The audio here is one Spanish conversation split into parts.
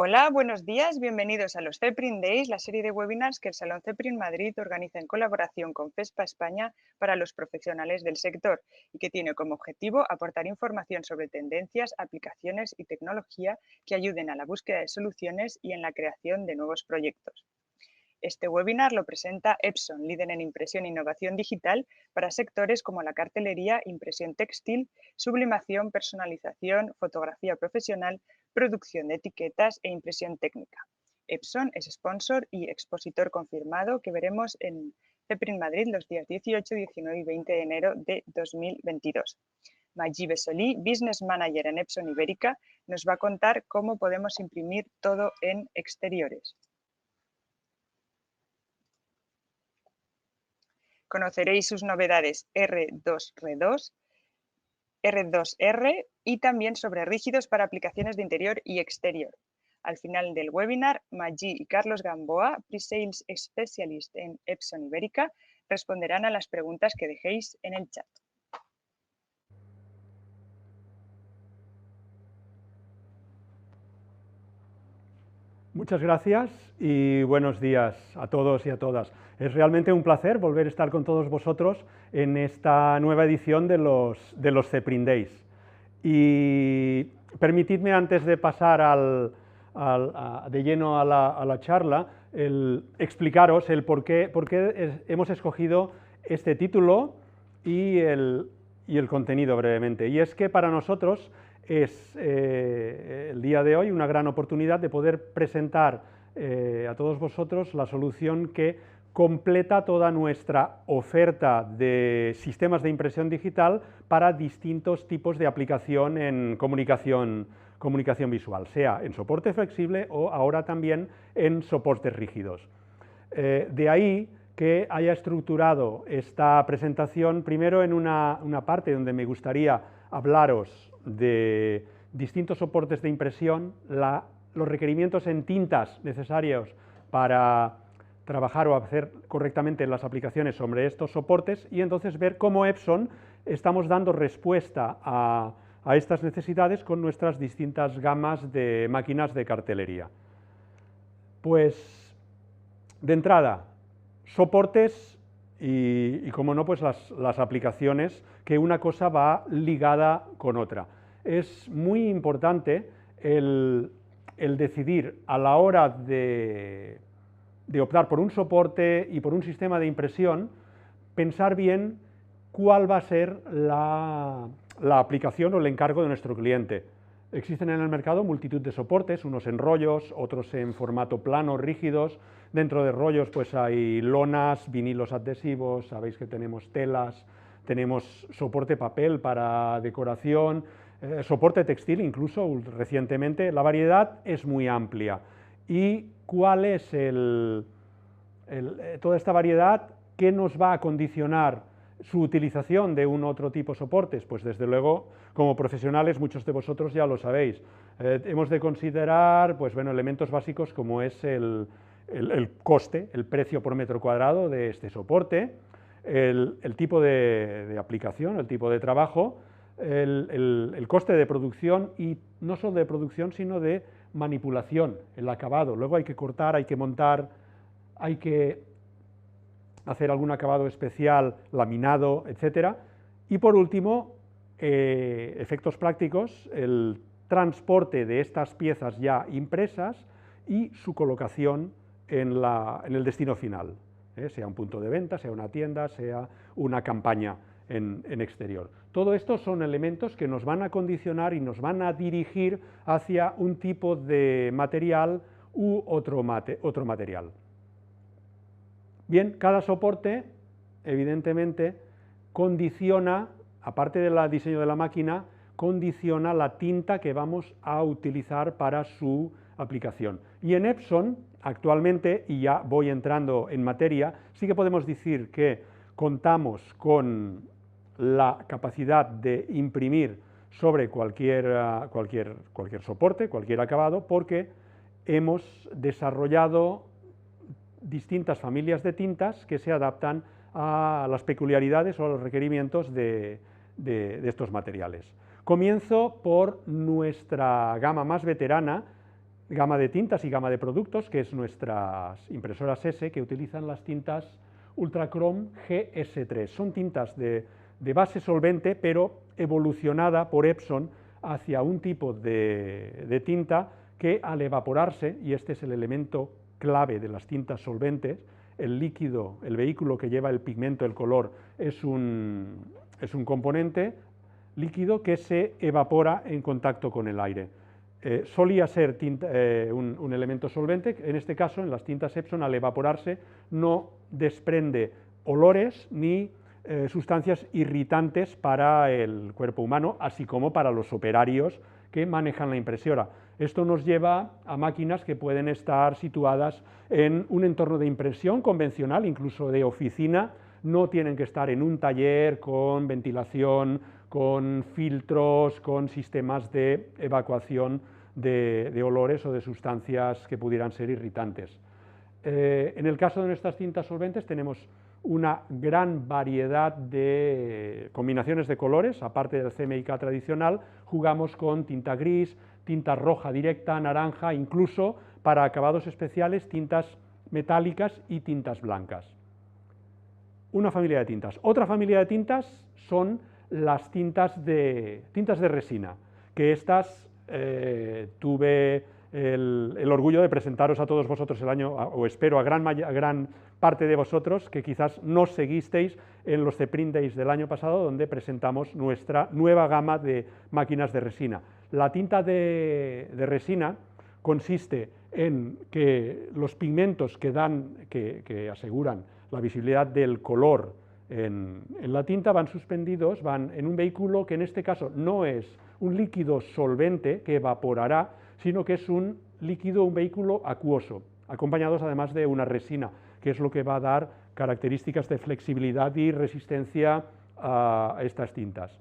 Hola, buenos días, bienvenidos a los CEPRIN Days, la serie de webinars que el Salón CEPRIN Madrid organiza en colaboración con FESPA España para los profesionales del sector y que tiene como objetivo aportar información sobre tendencias, aplicaciones y tecnología que ayuden a la búsqueda de soluciones y en la creación de nuevos proyectos. Este webinar lo presenta Epson, líder en impresión e innovación digital para sectores como la cartelería, impresión textil, sublimación, personalización, fotografía profesional, producción de etiquetas e impresión técnica. Epson es sponsor y expositor confirmado que veremos en CEPRIN Madrid los días 18, 19 y 20 de enero de 2022. Maggi Besolí, Business Manager en Epson Ibérica, nos va a contar cómo podemos imprimir todo en exteriores. Conoceréis sus novedades R2R2, R2R y también sobre rígidos para aplicaciones de interior y exterior. Al final del webinar, Maggi y Carlos Gamboa, Pre-Sales Specialist en Epson Ibérica, responderán a las preguntas que dejéis en el chat. Muchas gracias y buenos días a todos y a todas. Es realmente un placer volver a estar con todos vosotros en esta nueva edición de los CEPRIN Days. Y permitidme, antes de pasar de lleno a la charla, explicaros el por qué hemos escogido este título y el contenido brevemente. Y es que para nosotros es el día de hoy una gran oportunidad de poder presentar a todos vosotros la solución que completa toda nuestra oferta de sistemas de impresión digital para distintos tipos de aplicación en comunicación visual, sea en soporte flexible o ahora también en soportes rígidos. De ahí que haya estructurado esta presentación primero en una parte donde me gustaría hablaros de distintos soportes de impresión, los requerimientos en tintas necesarios para trabajar o hacer correctamente las aplicaciones sobre estos soportes y entonces ver cómo Epson estamos dando respuesta a estas necesidades con nuestras distintas gamas de máquinas de cartelería. Pues, de entrada, soportes y como no, pues las aplicaciones, que una cosa va ligada con otra. Es muy importante el decidir a la hora de optar por un soporte y por un sistema de impresión, pensar bien cuál va a ser la aplicación o el encargo de nuestro cliente. Existen en el mercado multitud de soportes, unos en rollos, otros en formato plano, rígidos. Dentro de rollos pues hay lonas, vinilos adhesivos, sabéis que tenemos telas, tenemos soporte papel para decoración, soporte textil incluso recientemente. La variedad es muy amplia. ¿Y cuál es toda esta variedad? ¿Qué nos va a condicionar su utilización de un otro tipo de soportes? Pues desde luego, como profesionales, muchos de vosotros ya lo sabéis. Hemos de considerar pues, bueno, elementos básicos como es el coste, el precio por metro cuadrado de este soporte, el tipo de aplicación, el tipo de trabajo, el coste de producción y no solo de producción, sino de manipulación, el acabado. Luego hay que cortar, hay que montar, hay que hacer algún acabado especial, laminado, etc. Y por último, efectos prácticos, el transporte de estas piezas ya impresas y su colocación en el destino final, sea un punto de venta, sea una tienda, sea una campaña en exterior. Todo esto son elementos que nos van a condicionar y nos van a dirigir hacia un tipo de material u otro material. Bien, cada soporte, evidentemente, condiciona, aparte del diseño de la máquina, condiciona la tinta que vamos a utilizar para su aplicación. Y en Epson, actualmente, y ya voy entrando en materia, sí que podemos decir que contamos con la capacidad de imprimir sobre cualquier soporte, cualquier acabado, porque hemos desarrollado distintas familias de tintas que se adaptan a las peculiaridades o a los requerimientos de estos materiales. Comienzo por nuestra gama más veterana, gama de tintas y gama de productos, que es nuestras impresoras S, que utilizan las tintas Ultrachrome GS3. Son tintas de base solvente, pero evolucionada por Epson hacia un tipo de tinta que al evaporarse, y este es el elemento clave de las tintas solventes, el líquido, el vehículo que lleva el pigmento, el color, es un componente líquido que se evapora en contacto con el aire. Solía ser un elemento solvente, en este caso en las tintas Epson al evaporarse no desprende olores ni sustancias irritantes para el cuerpo humano, así como para los operarios que manejan la impresora. Esto nos lleva a máquinas que pueden estar situadas en un entorno de impresión convencional, incluso de oficina, no tienen que estar en un taller con ventilación, con filtros, con sistemas de evacuación de olores o de sustancias que pudieran ser irritantes. En el caso de nuestras tintas solventes tenemos una gran variedad de combinaciones de colores, aparte del CMYK tradicional, jugamos con tinta gris, tinta roja directa, naranja, incluso para acabados especiales, tintas metálicas y tintas blancas. Una familia de tintas. Otra familia de tintas son las tintas de resina, que estas tuve el orgullo de presentaros a todos vosotros el año, o espero a gran parte de vosotros que quizás nos seguisteis en los CEPRIN Days del año pasado, donde presentamos nuestra nueva gama de máquinas de resina. La tinta de resina consiste en que los pigmentos que aseguran la visibilidad del color en la tinta van suspendidos, van en un vehículo que en este caso no es un líquido solvente que evaporará, sino que es un líquido, un vehículo acuoso, acompañados además de una resina, que es lo que va a dar características de flexibilidad y resistencia a estas tintas.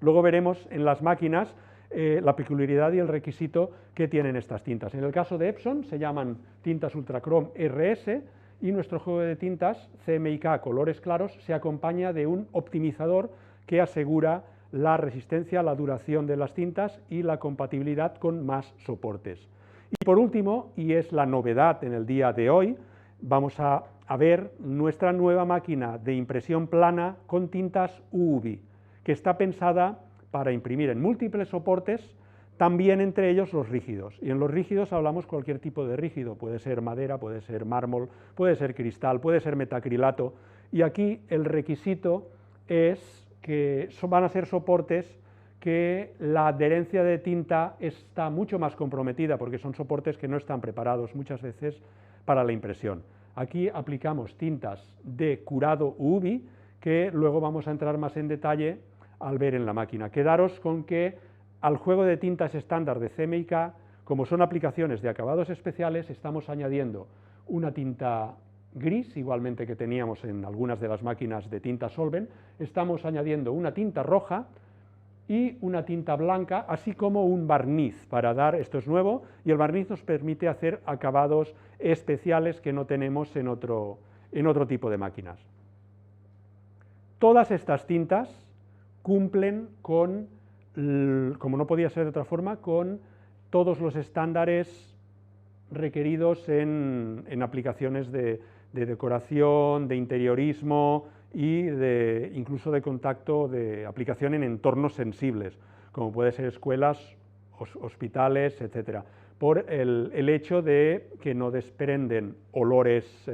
Luego veremos en las máquinas la peculiaridad y el requisito que tienen estas tintas. En el caso de Epson se llaman tintas Ultrachrome RS y nuestro juego de tintas CMYK colores claros se acompaña de un optimizador que asegura la resistencia, la duración de las tintas y la compatibilidad con más soportes. Y por último, y es la novedad en el día de hoy, vamos a ver nuestra nueva máquina de impresión plana con tintas UV, que está pensada para imprimir en múltiples soportes, también entre ellos los rígidos. Y en los rígidos hablamos cualquier tipo de rígido, puede ser madera, puede ser mármol, puede ser cristal, puede ser metacrilato, y aquí el requisito es que van a ser soportes que la adherencia de tinta está mucho más comprometida, porque son soportes que no están preparados muchas veces para la impresión. Aquí aplicamos tintas de curado UV, que luego vamos a entrar más en detalle al ver en la máquina. Quedaros con que al juego de tintas estándar de CMYK, como son aplicaciones de acabados especiales, estamos añadiendo una tinta gris, igualmente que teníamos en algunas de las máquinas de tinta solvent, estamos añadiendo una tinta roja y una tinta blanca, así como un barniz para dar, esto es nuevo, y el barniz nos permite hacer acabados especiales que no tenemos en otro tipo de máquinas. Todas estas tintas cumplen con, como no podía ser de otra forma, con todos los estándares requeridos en aplicaciones de decoración, de interiorismo y incluso de contacto, de aplicación en entornos sensibles, como puede ser escuelas, hospitales, etc. Por el hecho de que no desprenden olores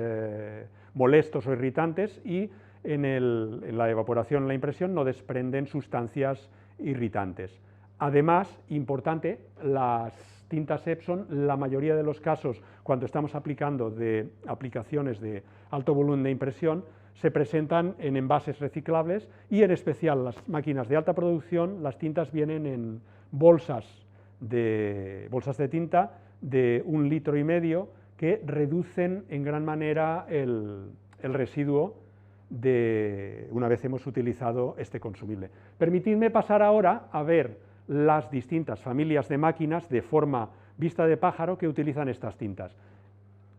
molestos o irritantes y en la evaporación, en la impresión, no desprenden sustancias irritantes. Además, importante, las tintas Epson, la mayoría de los casos, cuando estamos aplicando de aplicaciones de alto volumen de impresión, se presentan en envases reciclables y en especial las máquinas de alta producción, las tintas vienen en bolsas de tinta de 1,5 litros que reducen en gran manera el residuo una vez hemos utilizado este consumible. Permitidme pasar ahora a ver las distintas familias de máquinas de forma vista de pájaro que utilizan estas tintas.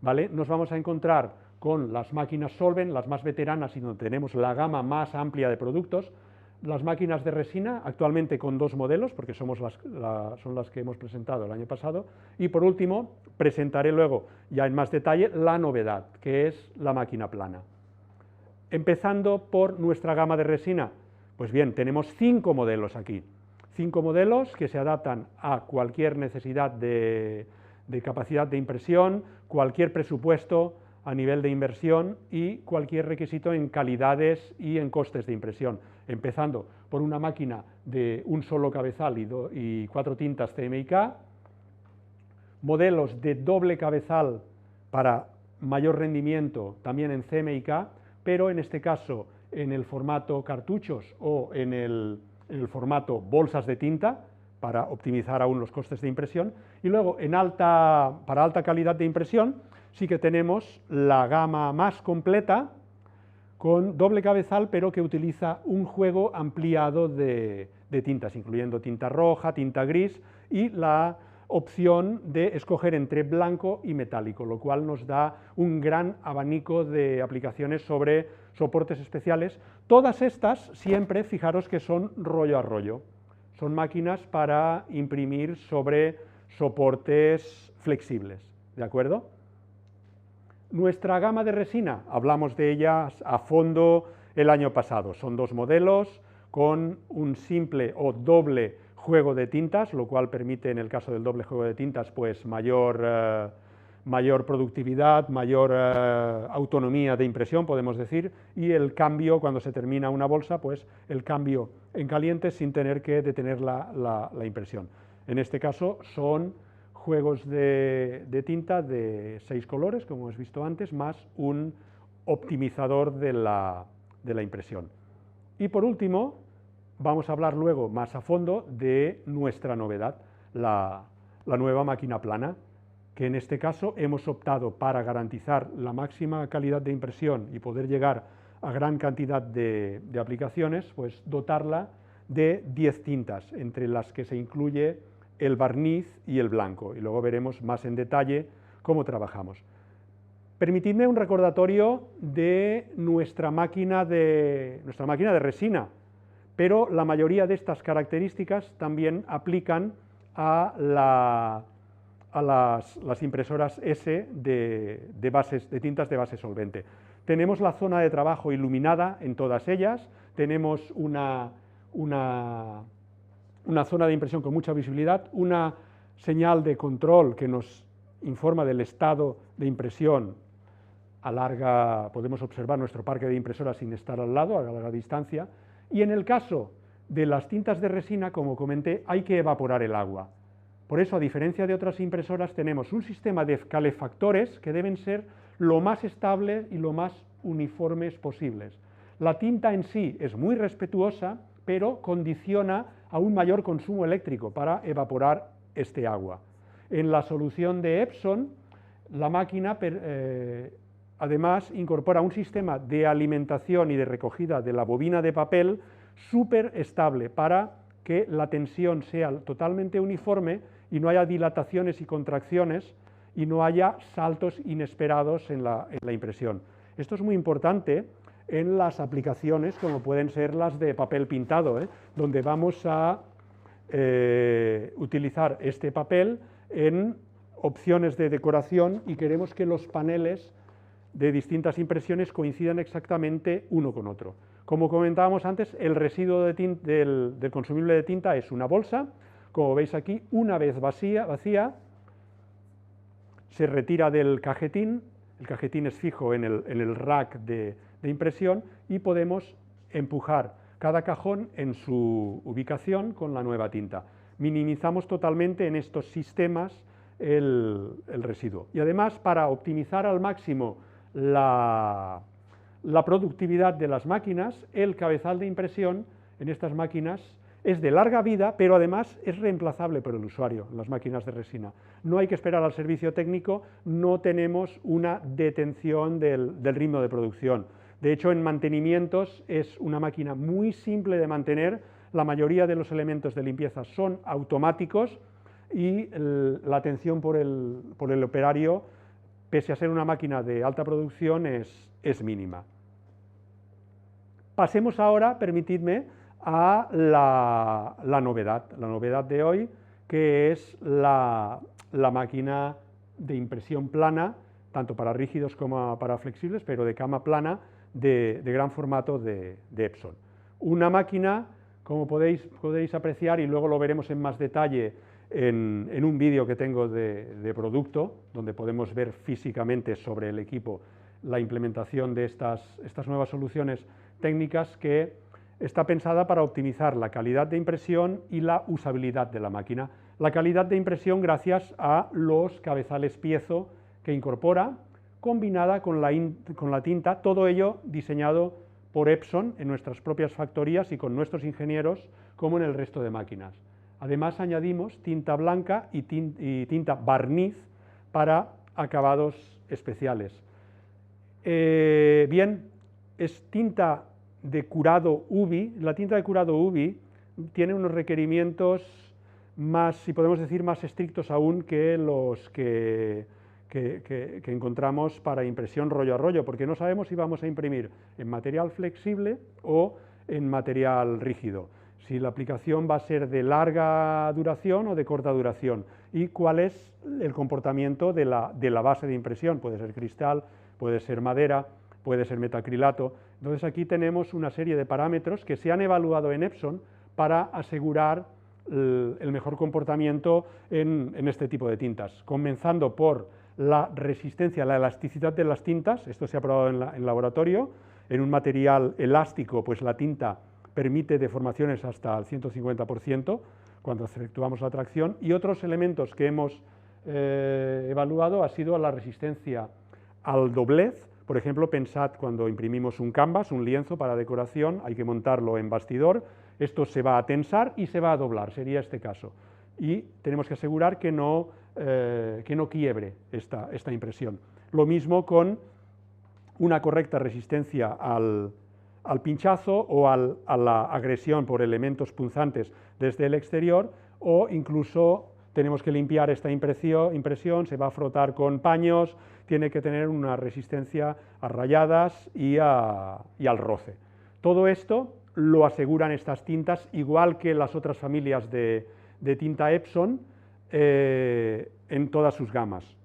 ¿Vale? Nos vamos a encontrar con las máquinas solvent, las más veteranas y donde tenemos la gama más amplia de productos, las máquinas de resina, actualmente con 2 modelos, porque son las que hemos presentado el año pasado, y por último presentaré luego ya en más detalle la novedad, que es la máquina plana. Empezando por nuestra gama de resina, pues bien, tenemos 5 modelos aquí, 5 modelos que se adaptan a cualquier necesidad de capacidad de impresión, cualquier presupuesto a nivel de inversión y cualquier requisito en calidades y en costes de impresión, empezando por una máquina de un solo cabezal y 4 tintas CMYK, modelos de doble cabezal para mayor rendimiento también en CMYK, pero en este caso en el formato cartuchos o en el formato bolsas de tinta, para optimizar aún los costes de impresión, y luego para alta calidad de impresión sí que tenemos la gama más completa con doble cabezal, pero que utiliza un juego ampliado de tintas, incluyendo tinta roja, tinta gris y la opción de escoger entre blanco y metálico, lo cual nos da un gran abanico de aplicaciones sobre soportes especiales. Todas estas siempre, fijaros que son rollo a rollo. Son máquinas para imprimir sobre soportes flexibles, ¿de acuerdo? Nuestra gama de resina, hablamos de ellas a fondo el año pasado. Son 2 modelos con un simple o doble juego de tintas, lo cual permite, en el caso del doble juego de tintas, pues mayor productividad, mayor autonomía de impresión, podemos decir, y el cambio, cuando se termina una bolsa, pues el cambio en caliente sin tener que detener la impresión. En este caso son juegos de tinta de 6 colores, como hemos visto antes, más un optimizador de la impresión. Y por último, vamos a hablar luego más a fondo de nuestra novedad, la nueva máquina plana, que en este caso hemos optado para garantizar la máxima calidad de impresión y poder llegar a gran cantidad de aplicaciones, pues dotarla de 10 tintas, entre las que se incluye el barniz y el blanco, y luego veremos más en detalle cómo trabajamos. Permitidme un recordatorio de nuestra máquina de resina, pero la mayoría de estas características también aplican a las impresoras S de tintas de base solvente. Tenemos la zona de trabajo iluminada en todas ellas, tenemos una zona de impresión con mucha visibilidad, una señal de control que nos informa del estado de impresión podemos observar nuestro parque de impresoras sin estar al lado, a larga distancia, y en el caso de las tintas de resina, como comenté, hay que evaporar el agua. Por eso, a diferencia de otras impresoras, tenemos un sistema de calefactores que deben ser lo más estables y lo más uniformes posibles. La tinta en sí es muy respetuosa, pero condiciona a un mayor consumo eléctrico para evaporar este agua. En la solución de Epson, la máquina además incorpora un sistema de alimentación y de recogida de la bobina de papel súper estable para que la tensión sea totalmente uniforme y no haya dilataciones y contracciones y no haya saltos inesperados en la impresión. Esto es muy importante en las aplicaciones como pueden ser las de papel pintado, donde vamos a utilizar este papel en opciones de decoración y queremos que los paneles de distintas impresiones coincidan exactamente uno con otro. Como comentábamos antes, el residuo del consumible de tinta es una bolsa, como veis aquí, una vez vacía, se retira del cajetín, el cajetín es fijo en el rack de impresión y podemos empujar cada cajón en su ubicación con la nueva tinta. Minimizamos totalmente en estos sistemas el residuo. Y además, para optimizar al máximo la productividad de las máquinas, el cabezal de impresión en estas máquinas es de larga vida, pero además es reemplazable por el usuario en las máquinas de resina. No hay que esperar al servicio técnico, no tenemos una detención del ritmo de producción. De hecho, en mantenimientos es una máquina muy simple de mantener, la mayoría de los elementos de limpieza son automáticos y la atención por el operario, pese a ser una máquina de alta producción, es mínima. Pasemos ahora, permitidme, a la novedad de hoy, que es la máquina de impresión plana, tanto para rígidos como para flexibles, pero de cama plana, de gran formato de Epson. Una máquina, como podéis apreciar, y luego lo veremos en más detalle en un vídeo que tengo de producto, donde podemos ver físicamente sobre el equipo la implementación de estas nuevas soluciones técnicas, que está pensada para optimizar la calidad de impresión y la usabilidad de la máquina. La calidad de impresión gracias a los cabezales piezo que incorpora, combinada con la tinta, todo ello diseñado por Epson en nuestras propias factorías y con nuestros ingenieros, como en el resto de máquinas. Además añadimos tinta blanca y tinta barniz para acabados especiales. Bien, es tinta de curado UV. La tinta de curado UV tiene unos requerimientos más, si podemos decir, más estrictos aún que los que encontramos para impresión rollo a rollo, porque no sabemos si vamos a imprimir en material flexible o en material rígido, si la aplicación va a ser de larga duración o de corta duración, y cuál es el comportamiento de la base de impresión. Puede ser cristal, puede ser madera, puede ser metacrilato. Entonces aquí tenemos una serie de parámetros que se han evaluado en Epson para asegurar el mejor comportamiento en este tipo de tintas, comenzando por la resistencia, la elasticidad de las tintas. Esto se ha probado en laboratorio. En un material elástico, pues la tinta permite deformaciones hasta el 150% cuando efectuamos la tracción, y otros elementos que hemos evaluado ha sido la resistencia al doblez. Por ejemplo, pensad cuando imprimimos un canvas, un lienzo para decoración, hay que montarlo en bastidor, esto se va a tensar y se va a doblar, sería este caso, y tenemos que asegurar que no quiebre esta impresión. Lo mismo con una correcta resistencia al pinchazo o a la agresión por elementos punzantes desde el exterior, o incluso tenemos que limpiar esta impresión, se va a frotar con paños, tiene que tener una resistencia a rayadas y al roce. Todo esto lo aseguran estas tintas, igual que las otras familias de tinta Epson, en todas sus gamas,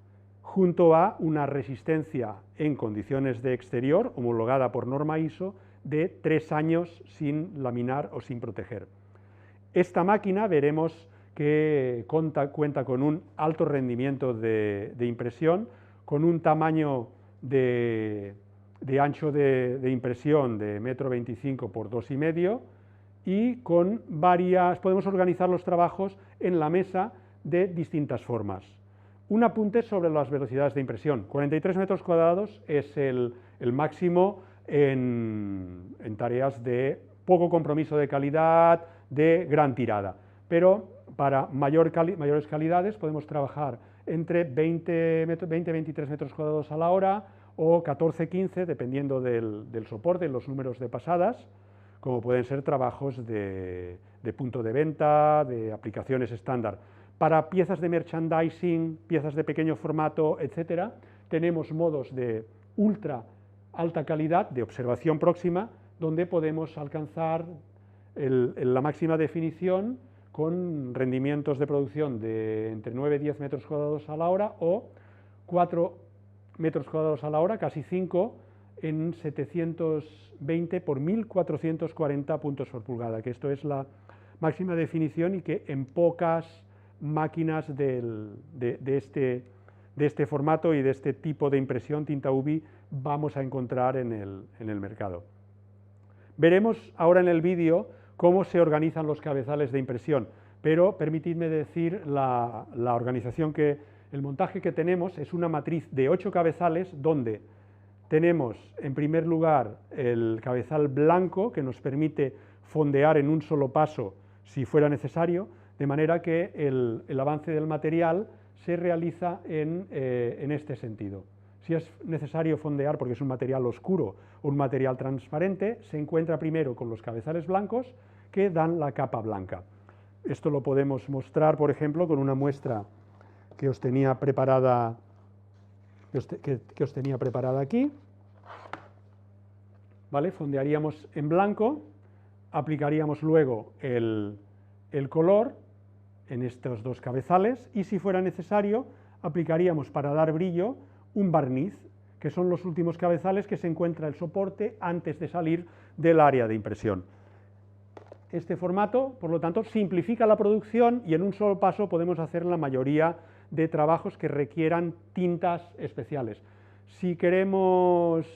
junto a una resistencia en condiciones de exterior, homologada por norma ISO, de 3 años sin laminar o sin proteger. Esta máquina veremos que cuenta con un alto rendimiento de impresión, con un tamaño de ancho de impresión de 1,25 m por 2,5 m, y con podemos organizar los trabajos en la mesa de distintas formas. Un apunte sobre las velocidades de impresión. 43 metros cuadrados es el máximo en tareas de poco compromiso de calidad, de gran tirada, pero para mayores calidades podemos trabajar entre 20-23 metros cuadrados a la hora o 14-15, dependiendo del soporte, los números de pasadas, como pueden ser trabajos de punto de venta, de aplicaciones estándar. Para piezas de merchandising, piezas de pequeño formato, etcétera, tenemos modos de ultra alta calidad, de observación próxima, donde podemos alcanzar la máxima definición con rendimientos de producción de entre 9 y 10 metros cuadrados a la hora, o 4 metros cuadrados a la hora, casi 5, en 720 por 1440 puntos por pulgada, que esto es la máxima definición y que en pocas máquinas de este formato y de este tipo de impresión tinta UV vamos a encontrar en el mercado. Veremos ahora en el vídeo cómo se organizan los cabezales de impresión, pero permitidme decir la organización el montaje que tenemos es una matriz de 8 cabezales, donde tenemos en primer lugar el cabezal blanco, que nos permite fondear en un solo paso si fuera necesario, de manera que el avance del material se realiza en este sentido. Si es necesario fondear porque es un material oscuro o un material transparente, se encuentra primero con los cabezales blancos, que dan la capa blanca. Esto lo podemos mostrar, por ejemplo, con una muestra que os tenía preparada, aquí. ¿Vale? Fondearíamos en blanco aplicaríamos luego el color en estos dos cabezales y, si fuera necesario, aplicaríamos para dar brillo un barniz, que son los últimos cabezales que se encuentra el soporte antes de salir del área de impresión. Este formato, por lo tanto, simplifica la producción y en un solo paso podemos hacer la mayoría de trabajos que requieran tintas especiales. Si queremos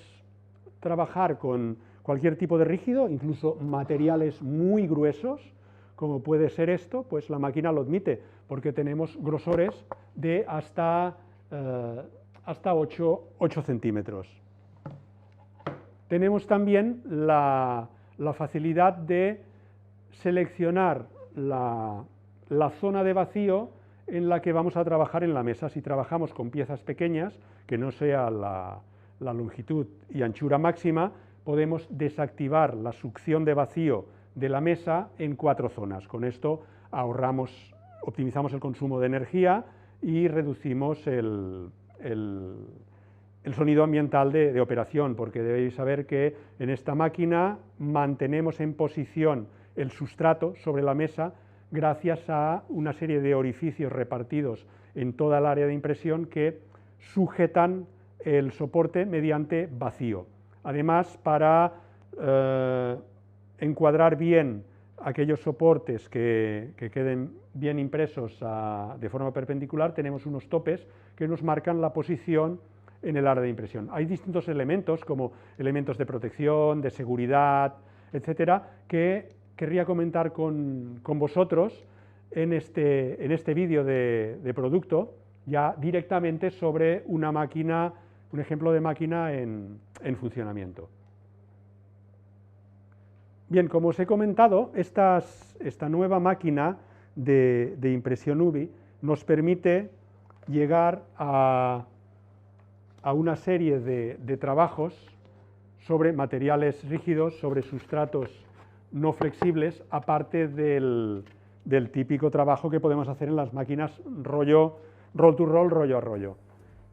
trabajar con cualquier tipo de rígido, incluso materiales muy gruesos, como puede ser esto, pues la máquina lo admite, porque tenemos grosores de hasta 8 centímetros. Tenemos también la facilidad de seleccionar la zona de vacío en la que vamos a trabajar en la mesa. Si trabajamos con piezas pequeñas, que no sea la longitud y anchura máxima, podemos desactivar la succión de vacío de la mesa en 4 zonas. Con esto optimizamos el consumo de energía y reducimos el sonido ambiental de operación, porque debéis saber que en esta máquina mantenemos en posición el sustrato sobre la mesa gracias a una serie de orificios repartidos en toda el área de impresión que sujetan el soporte mediante vacío. Además, para encuadrar bien aquellos soportes que queden bien impresos de forma perpendicular, tenemos unos topes que nos marcan la posición en el área de impresión. Hay distintos elementos, como elementos de protección, de seguridad, etcétera, que querría comentar con vosotros en este vídeo de producto, ya directamente sobre una máquina, un ejemplo de máquina en funcionamiento. Bien, como os he comentado, esta nueva máquina de impresión UV nos permite llegar a una serie de trabajos sobre materiales rígidos, sobre sustratos no flexibles, aparte del típico trabajo que podemos hacer en las máquinas roll to roll, rollo a rollo.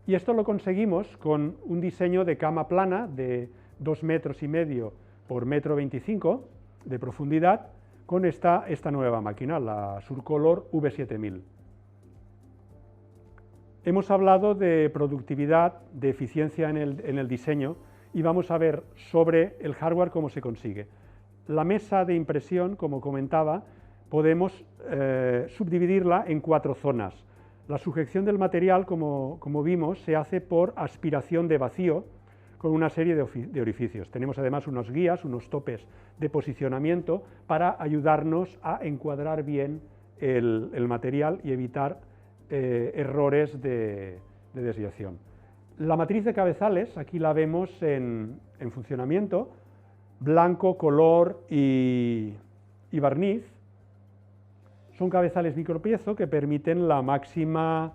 Y esto lo conseguimos con un diseño de cama plana de 2,5 metros por 1,25 m de profundidad, con esta nueva máquina, la Surcolor V7000. Hemos hablado de productividad, de eficiencia en el diseño, y vamos a ver sobre el hardware cómo se consigue. La mesa de impresión, como comentaba, podemos subdividirla en 4 zonas. La sujeción del material, como vimos, se hace por aspiración de vacío con una serie de orificios. Tenemos además unos guías, unos topes de posicionamiento para ayudarnos a encuadrar bien el material y evitar errores de desviación. La matriz de cabezales, aquí la vemos en funcionamiento, blanco, color y barniz. Son cabezales micropiezo que permiten la máxima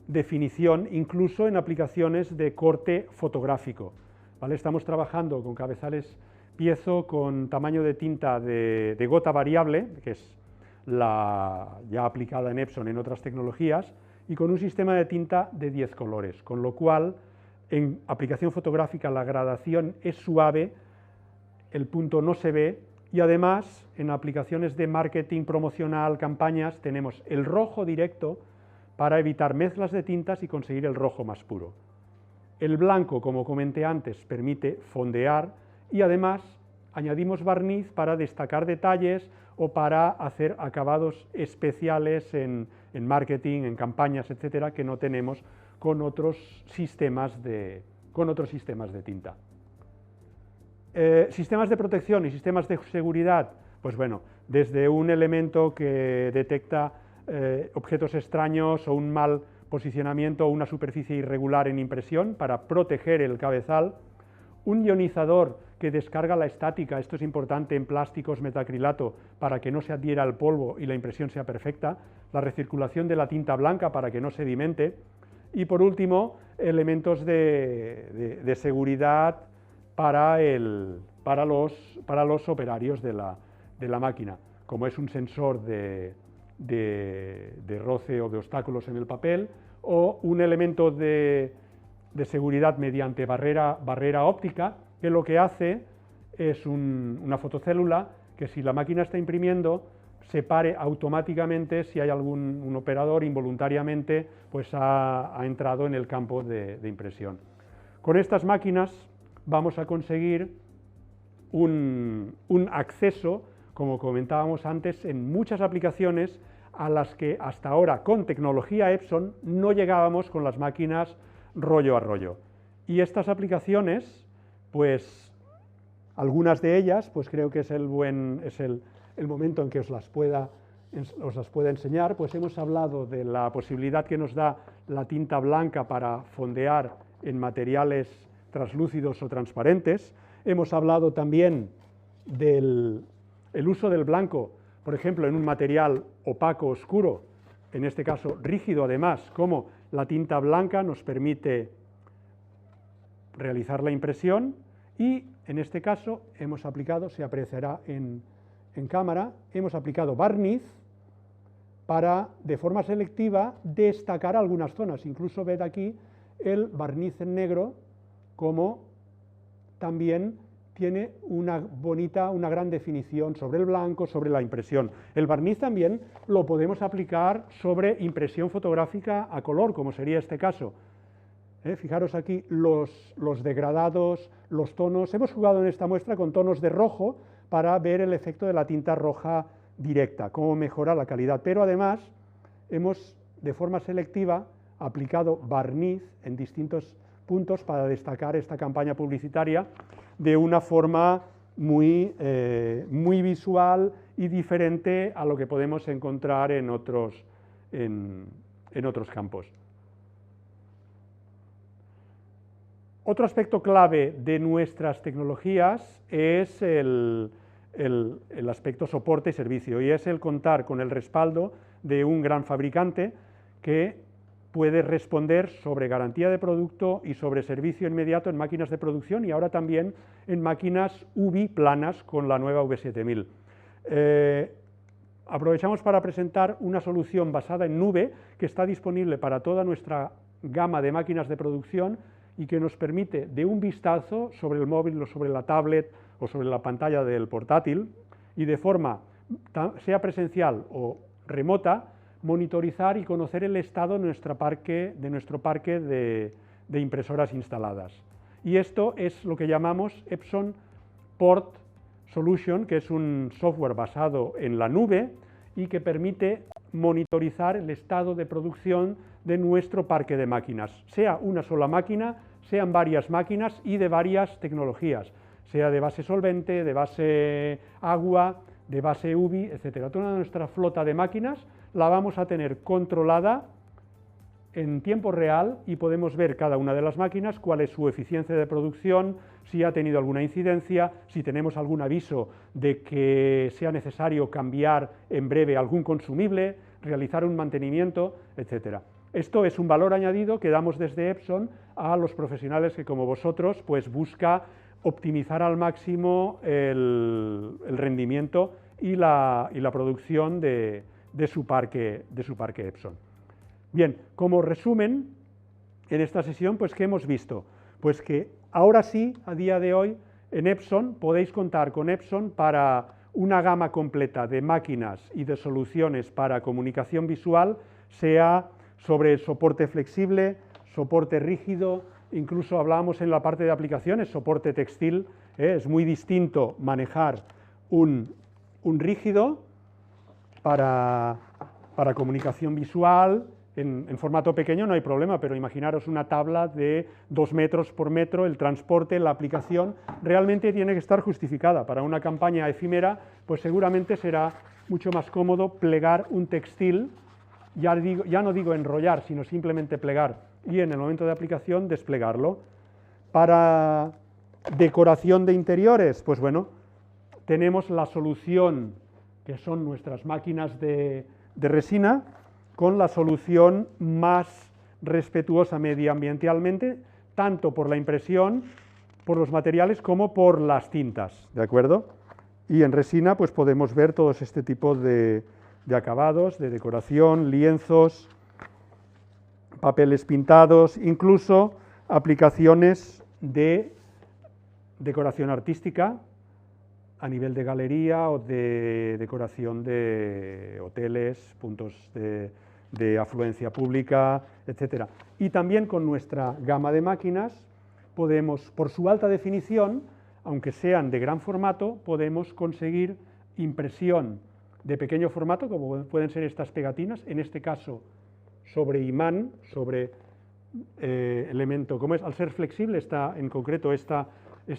definición, incluso en aplicaciones de corte fotográfico, ¿vale? Estamos trabajando con cabezales piezo con tamaño de tinta de gota variable, que es la ya aplicada en Epson en otras tecnologías, y con un sistema de tinta de 10 colores, con lo cual en aplicación fotográfica la gradación es suave, el punto no se ve, y además en aplicaciones de marketing promocional, campañas, tenemos el rojo directo para evitar mezclas de tintas y conseguir el rojo más puro. El blanco, como comenté antes, permite fondear y además añadimos barniz para destacar detalles o para hacer acabados especiales en marketing, en campañas, etcétera, que no tenemos con otros sistemas de tinta. Sistemas de protección y sistemas de seguridad, pues bueno, desde un elemento que detecta objetos extraños o un mal posicionamiento o una superficie irregular en impresión para proteger el cabezal, un ionizador que descarga la estática, esto es importante en plásticos metacrilato para que no se adhiera al polvo y la impresión sea perfecta, la recirculación de la tinta blanca para que no sedimente, y por último, elementos de seguridad para los operarios de la máquina, como es un sensor de roce o de obstáculos en el papel, o un elemento de seguridad mediante barrera óptica, que lo que hace es una fotocélula que si la máquina está imprimiendo, se pare automáticamente si hay un operador involuntariamente pues ha entrado en el campo de impresión. Con estas máquinas vamos a conseguir un acceso, como comentábamos antes, en muchas aplicaciones a las que hasta ahora con tecnología Epson no llegábamos con las máquinas rollo a rollo. Y estas aplicaciones, pues algunas de ellas, pues creo que es el momento en que os las pueda enseñar. Pues hemos hablado de la posibilidad que nos da la tinta blanca para fondear en materiales translúcidos o transparentes. Hemos hablado también del uso del blanco, por ejemplo, en un material opaco, oscuro, en este caso rígido además, como la tinta blanca nos permite realizar la impresión, y en este caso hemos aplicado, se apreciará en cámara, hemos aplicado barniz para, de forma selectiva, destacar algunas zonas. Incluso ved aquí el barniz en negro, como también tiene una gran definición sobre el blanco, sobre la impresión. El barniz también lo podemos aplicar sobre impresión fotográfica a color, como sería este caso. Fijaros aquí los degradados, los tonos. Hemos jugado en esta muestra con tonos de rojo para ver el efecto de la tinta roja directa, cómo mejora la calidad. Pero además hemos, de forma selectiva, aplicado barniz en distintos puntos para destacar esta campaña publicitaria de una forma muy visual y diferente a lo que podemos encontrar en otros campos. Otro aspecto clave de nuestras tecnologías es el aspecto soporte y servicio, y es el contar con el respaldo de un gran fabricante que puede responder sobre garantía de producto y sobre servicio inmediato en máquinas de producción, y ahora también en máquinas UBI planas con la nueva V7000. Aprovechamos para presentar una solución basada en nube que está disponible para toda nuestra gama de máquinas de producción y que nos permite, de un vistazo sobre el móvil o sobre la tablet o sobre la pantalla del portátil, y de forma, sea presencial o remota, monitorizar y conocer el estado de nuestro parque de impresoras instaladas. Y esto es lo que llamamos Epson Port Solution, que es un software basado en la nube y que permite monitorizar el estado de producción de nuestro parque de máquinas, sea una sola máquina, sean varias máquinas y de varias tecnologías, sea de base solvente, de base agua, de base UBI, etc. Toda nuestra flota de máquinas la vamos a tener controlada en tiempo real y podemos ver cada una de las máquinas cuál es su eficiencia de producción, si ha tenido alguna incidencia, si tenemos algún aviso de que sea necesario cambiar en breve algún consumible, realizar un mantenimiento, etc. Esto es un valor añadido que damos desde Epson a los profesionales que, como vosotros, pues busca optimizar al máximo el rendimiento y la producción de su parque Epson. Bien, como resumen, en esta sesión, pues ¿qué hemos visto? Pues que ahora sí, a día de hoy, en Epson podéis contar con Epson para una gama completa de máquinas y de soluciones para comunicación visual, sea sobre soporte flexible, soporte rígido, incluso hablábamos en la parte de aplicaciones, soporte textil. Es muy distinto manejar un rígido para comunicación visual. En formato pequeño no hay problema, pero imaginaros una tabla de 2 metros por metro, el transporte, la aplicación, realmente tiene que estar justificada. Para una campaña efímera, pues seguramente será mucho más cómodo plegar un textil, ya no digo enrollar, sino simplemente plegar, y en el momento de aplicación desplegarlo. Para decoración de interiores, pues bueno, tenemos la solución que son nuestras máquinas de resina, con la solución más respetuosa medioambientalmente, tanto por la impresión, por los materiales, como por las tintas, ¿de acuerdo? Y en resina pues podemos ver todos este tipo de acabados, de decoración, lienzos, papeles pintados, incluso aplicaciones de decoración artística, a nivel de galería o de decoración de hoteles, puntos de afluencia pública, etc. Y también con nuestra gama de máquinas podemos, por su alta definición, aunque sean de gran formato, podemos conseguir impresión de pequeño formato, como pueden ser estas pegatinas, en este caso sobre imán, sobre elemento, como es, al ser flexible, en concreto esta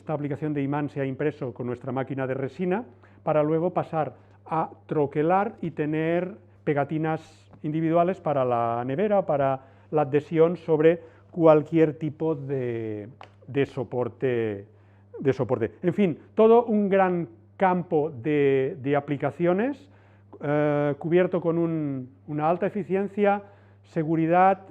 aplicación de imán se ha impreso con nuestra máquina de resina, para luego pasar a troquelar y tener pegatinas individuales para la nevera, para la adhesión sobre cualquier tipo de soporte. En fin, todo un gran campo de aplicaciones cubierto con una alta eficiencia, seguridad,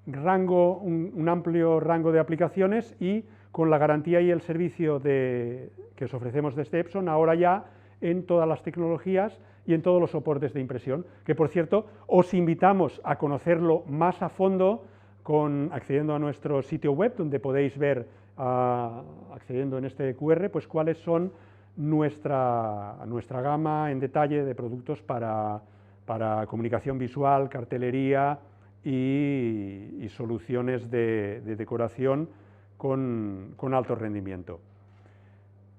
un amplio rango de aplicaciones y con la garantía y el servicio que os ofrecemos desde Epson, ahora ya en todas las tecnologías y en todos los soportes de impresión, que por cierto os invitamos a conocerlo más a fondo accediendo a nuestro sitio web, donde podéis ver, accediendo en este QR, pues cuáles son nuestra gama en detalle de productos para comunicación visual, cartelería y soluciones de decoración con alto rendimiento.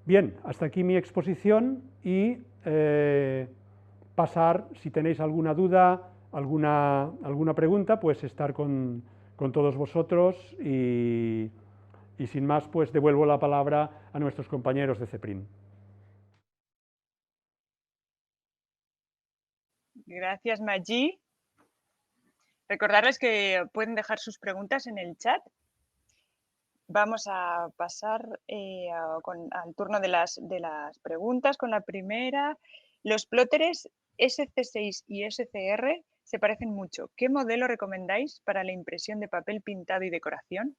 Bien, hasta aquí mi exposición y pasar, si tenéis alguna duda, alguna pregunta, pues estar con todos vosotros y sin más, pues devuelvo la palabra a nuestros compañeros de CEPRIN. Gracias, Magí. Recordarles que pueden dejar sus preguntas en el chat. Vamos a pasar al turno de las preguntas con la primera. Los plóteres SC6 y SCR se parecen mucho. ¿Qué modelo recomendáis para la impresión de papel pintado y decoración?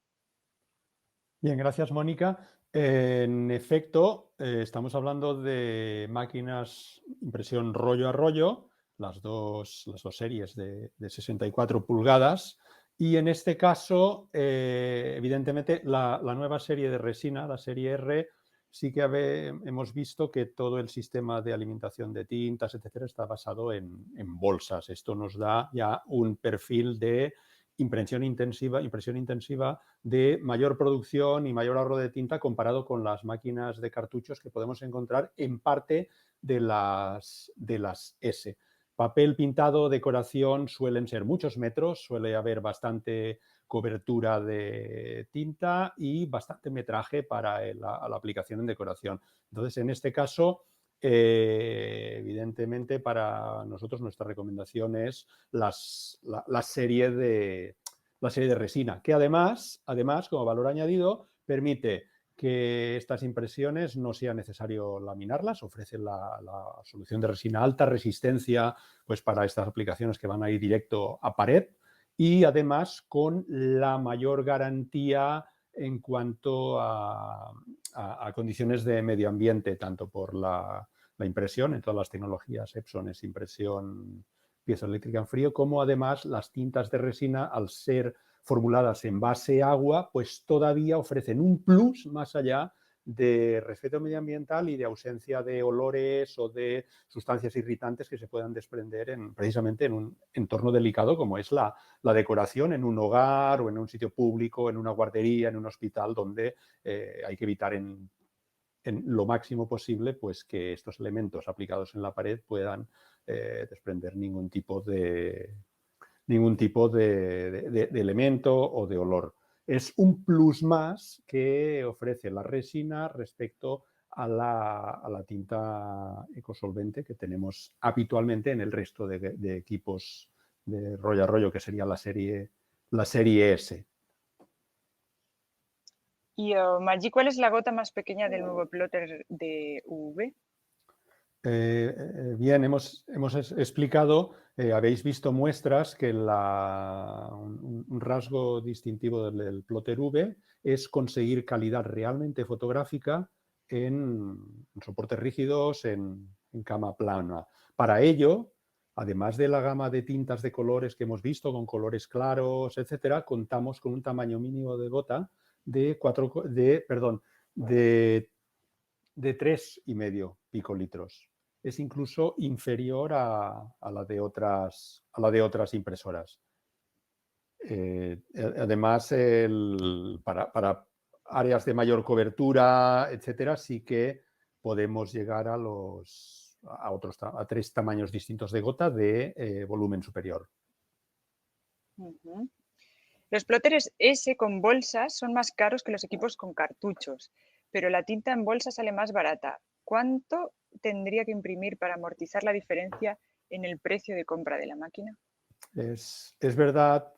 Bien, gracias, Mónica. En efecto, estamos hablando de máquinas impresión rollo a rollo, las dos series de 64 pulgadas, y en este caso, evidentemente, la nueva serie de resina, la serie R, sí que hemos visto que todo el sistema de alimentación de tintas, etcétera, está basado en bolsas. Esto nos da ya un perfil de impresión intensiva de mayor producción y mayor ahorro de tinta comparado con las máquinas de cartuchos que podemos encontrar en parte de las S. Papel pintado, decoración, suelen ser muchos metros, suele haber bastante cobertura de tinta y bastante metraje para la aplicación en decoración. Entonces, en este caso, evidentemente, para nosotros nuestra recomendación es la serie de resina, que además, como valor añadido, permite que estas impresiones no sea necesario laminarlas, ofrece la solución de resina alta resistencia, pues para estas aplicaciones que van a ir directo a pared, y además con la mayor garantía en cuanto a condiciones de medio ambiente, tanto por la impresión, en todas las tecnologías Epson es impresión piezoeléctrica en frío, como además las tintas de resina, al ser formuladas en base agua, pues todavía ofrecen un plus más allá de respeto medioambiental y de ausencia de olores o de sustancias irritantes que se puedan desprender precisamente en un entorno delicado como es la decoración en un hogar o en un sitio público, en una guardería, en un hospital, donde hay que evitar en lo máximo posible pues que estos elementos aplicados en la pared puedan desprender ningún tipo de elemento o de olor. Es un plus más que ofrece la resina respecto a la tinta ecosolvente que tenemos habitualmente en el resto de equipos de rollo a rollo, que sería la serie S. Y Magí, ¿cuál es la gota más pequeña del nuevo plotter de UV? Bien, hemos explicado, habéis visto muestras que un rasgo distintivo del plotter V es conseguir calidad realmente fotográfica en soportes rígidos, en cama plana. Para ello, además de la gama de tintas de colores que hemos visto, con colores claros, etcétera, contamos con un tamaño mínimo de gota de de 3,5 picolitros. Es incluso inferior a la de otras impresoras. Además, para áreas de mayor cobertura, etcétera, sí que podemos llegar a 3 tamaños distintos de gota de volumen superior. Los plotters S con bolsas son más caros que los equipos con cartuchos, pero la tinta en bolsa sale más barata. ¿Cuánto tendría que imprimir para amortizar la diferencia en el precio de compra de la máquina? Es verdad,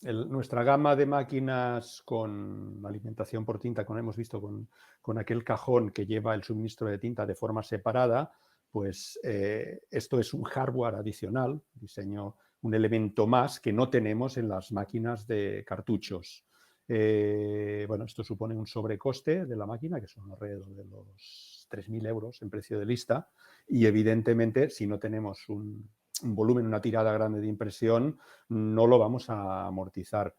nuestra gama de máquinas con alimentación por tinta, como hemos visto con aquel cajón que lleva el suministro de tinta de forma separada, pues esto es un hardware adicional, un elemento más que no tenemos en las máquinas de cartuchos. Bueno, esto supone un sobrecoste de la máquina, que son alrededor de los 3.000 euros en precio de lista, y evidentemente si no tenemos un volumen, una tirada grande de impresión, no lo vamos a amortizar.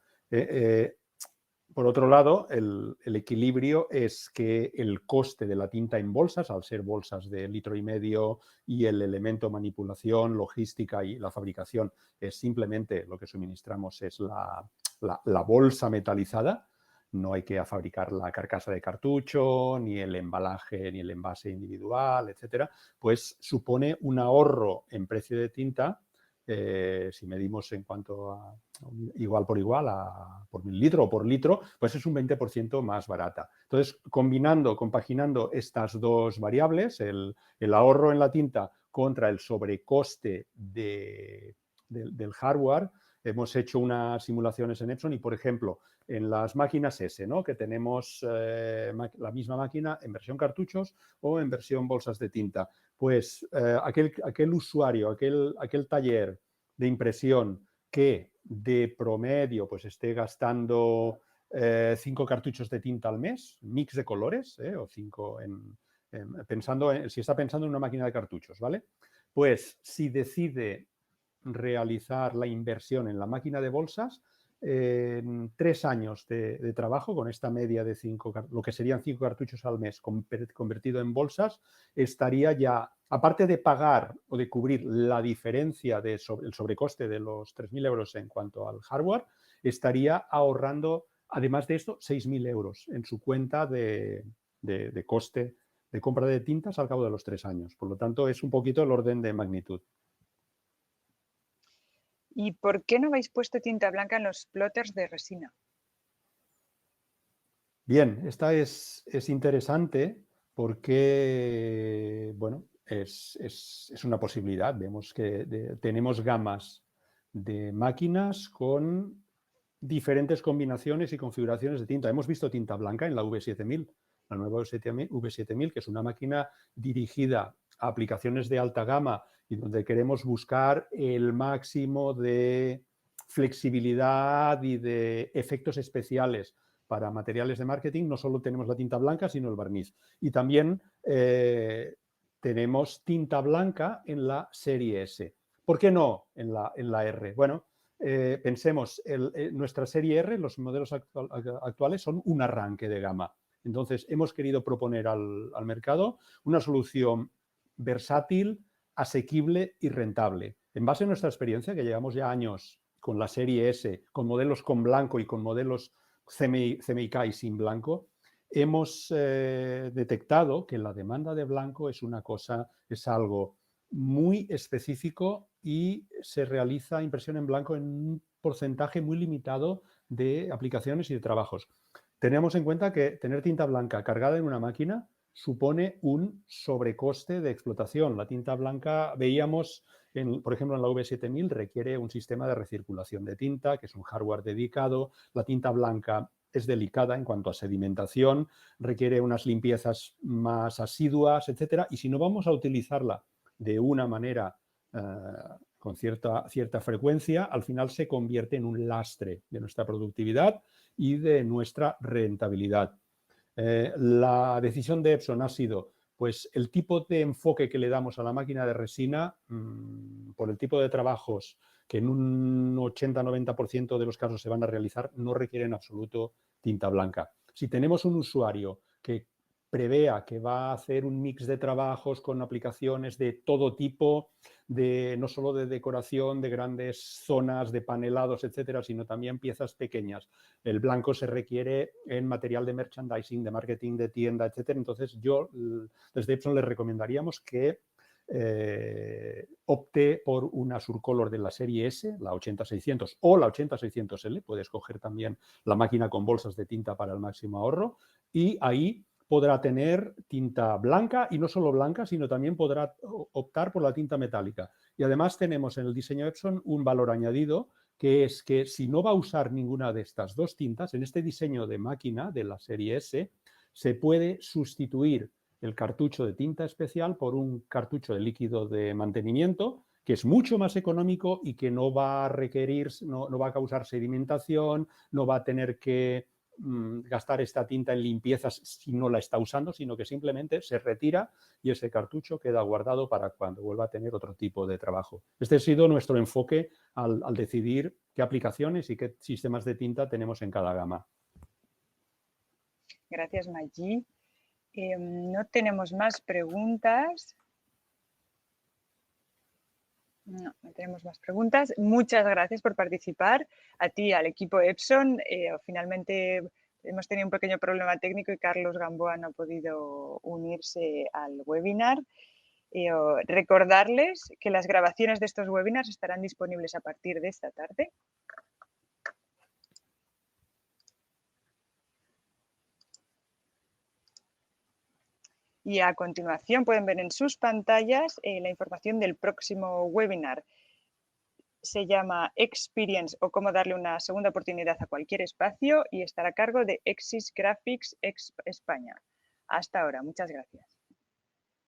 Por otro lado, el equilibrio es que el coste de la tinta en bolsas, al ser bolsas de 1,5 litros y el elemento manipulación, logística y la fabricación es simplemente lo que suministramos es la bolsa metalizada. No hay que fabricar la carcasa de cartucho, ni el embalaje, ni el envase individual, etcétera. Pues supone un ahorro en precio de tinta, si medimos en cuanto a igual por igual, por mililitro o por litro, pues es un 20% más barata. Entonces, compaginando estas dos variables, el ahorro en la tinta contra el sobrecoste del hardware, hemos hecho unas simulaciones en Epson y, por ejemplo, en las máquinas S, ¿no? Que tenemos la misma máquina en versión cartuchos o en versión bolsas de tinta, pues aquel usuario, aquel taller de impresión que de promedio pues esté gastando 5 cartuchos de tinta al mes, mix de colores, o 5 si está pensando en una máquina de cartuchos, ¿vale? Pues si decide realizar la inversión en la máquina de bolsas, en 3 años de trabajo con esta media de 5, lo que serían 5 cartuchos al mes convertido en bolsas, estaría ya, aparte de pagar o de cubrir la diferencia el sobrecoste de los 3.000 euros en cuanto al hardware, estaría ahorrando, además de esto, 6.000 euros en su cuenta de coste de compra de tintas al cabo de los 3 años. Por lo tanto, es un poquito el orden de magnitud. ¿Y por qué no habéis puesto tinta blanca en los plotters de resina? Bien, esta es interesante porque, bueno, es una posibilidad. Vemos que tenemos gamas de máquinas con diferentes combinaciones y configuraciones de tinta. Hemos visto tinta blanca en la V7000, la nueva V7000, que es una máquina dirigida a aplicaciones de alta gama y donde queremos buscar el máximo de flexibilidad y de efectos especiales para materiales de marketing. No solo tenemos la tinta blanca, sino el barniz. Y también tenemos tinta blanca en la serie S. ¿Por qué no en la R? Bueno, pensemos, nuestra serie R, los modelos actuales son un arranque de gama. Entonces, hemos querido proponer al mercado una solución versátil, asequible y rentable. En base a nuestra experiencia, que llevamos ya años con la serie S, con modelos con blanco y con modelos CMYK y sin blanco, hemos detectado que la demanda de blanco es algo muy específico y se realiza impresión en blanco en un porcentaje muy limitado de aplicaciones y de trabajos. Tenemos en cuenta que tener tinta blanca cargada en una máquina supone un sobrecoste de explotación. La tinta blanca, veíamos, por ejemplo, en la V7000 requiere un sistema de recirculación de tinta, que es un hardware dedicado. La tinta blanca es delicada en cuanto a sedimentación, requiere unas limpiezas más asiduas, etcétera. Y si no vamos a utilizarla de una manera con cierta frecuencia, al final se convierte en un lastre de nuestra productividad y de nuestra rentabilidad. La decisión de Epson ha sido, pues, el tipo de enfoque que le damos a la máquina de resina, por el tipo de trabajos que en un 80-90% de los casos se van a realizar, no requieren en absoluto tinta blanca. Si tenemos un usuario que prevea que va a hacer un mix de trabajos con aplicaciones de todo tipo, no solo de decoración, de grandes zonas, de panelados, etcétera, sino también piezas pequeñas. El blanco se requiere en material de merchandising, de marketing, de tienda, etcétera. Entonces, yo desde Epson les recomendaríamos que opte por una Surcolor de la serie S, la 80600 o la 80600L. Puede escoger también la máquina con bolsas de tinta para el máximo ahorro, y ahí podrá tener tinta blanca, y no solo blanca, sino también podrá optar por la tinta metálica. Y además tenemos en el diseño Epson un valor añadido, que es que si no va a usar ninguna de estas dos tintas, en este diseño de máquina de la serie S, se puede sustituir el cartucho de tinta especial por un cartucho de líquido de mantenimiento, que es mucho más económico y que no va a requerir, no va a causar sedimentación, no va a tener que gastar esta tinta en limpiezas si no la está usando, sino que simplemente se retira y ese cartucho queda guardado para cuando vuelva a tener otro tipo de trabajo. Este ha sido nuestro enfoque al decidir qué aplicaciones y qué sistemas de tinta tenemos en cada gama. Gracias, Magí. No tenemos más preguntas. No tenemos más preguntas. Muchas gracias por participar. A ti, al equipo Epson. Finalmente hemos tenido un pequeño problema técnico y Carlos Gamboa no ha podido unirse al webinar. Recordarles que las grabaciones de estos webinars estarán disponibles a partir de esta tarde. Y a continuación pueden ver en sus pantallas la información del próximo webinar. Se llama Experience o cómo darle una segunda oportunidad a cualquier espacio y estará a cargo de Exis Graphics España. Hasta ahora, muchas gracias.